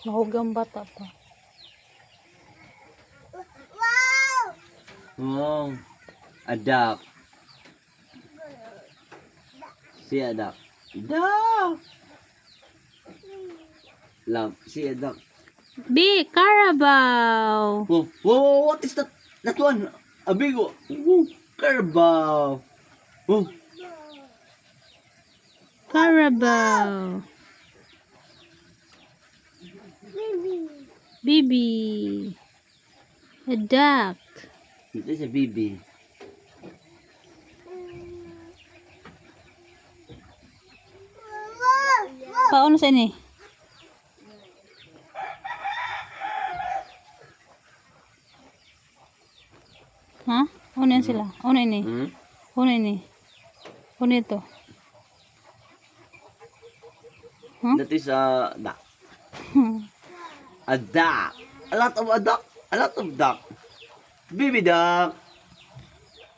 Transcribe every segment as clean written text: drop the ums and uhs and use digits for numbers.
Mahugang bata pa. Oh, adak. Si adak. Adak. Love, si adak. Big Carabao. Oh, whoa, what is that? That one? A big one. Oh, Carabao. Oh, Carabao. Bibi. A duck. ito si Bibi. Paano sa ini? Ha? Ano yan sila? Ano ini? Hmm? Ano ini? Ano ito? Huh? That is a duck. A duck. A lot of a duck. A lot of duck. Baby duck.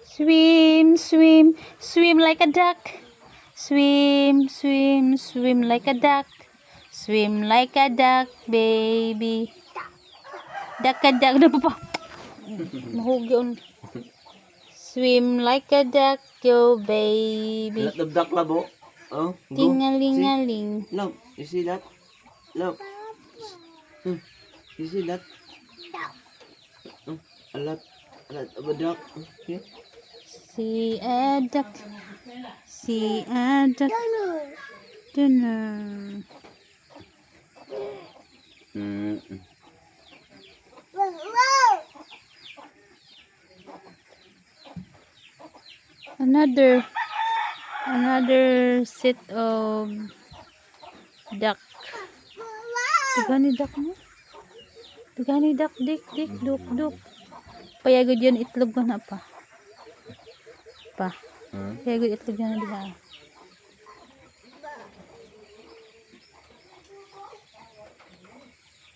Swim, swim, swim like a duck. Swim, swim, swim like a duck. Swim like a duck, baby. Duck a duck. Ano pa? Mahugi on. Swim like a duck, yo A baby. lot of duck, labo. Oh, go. Tingalingaling. See? Look, you see that? Look. Hmm. You see that? Oh, a lot of a duck. Okay. See a duck. See a duck. Dinner. Mm. Another set of duck. Tigani duck mo? Tigani duck, dik, duk, duk. Payagod yun itlog mo na pa. Pa. Huh? Payagod itlog yun na diha.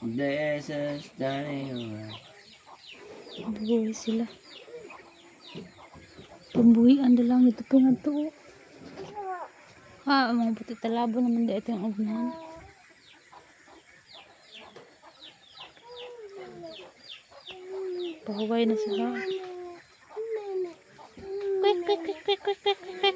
This is dying. Buhay sila. Pambuhian na lang ito pinagtuo. Mga puti talabo naman dito yung ugnahan. Pahuway na sila. Quick, quick, quick, quick, quick, quick, quick.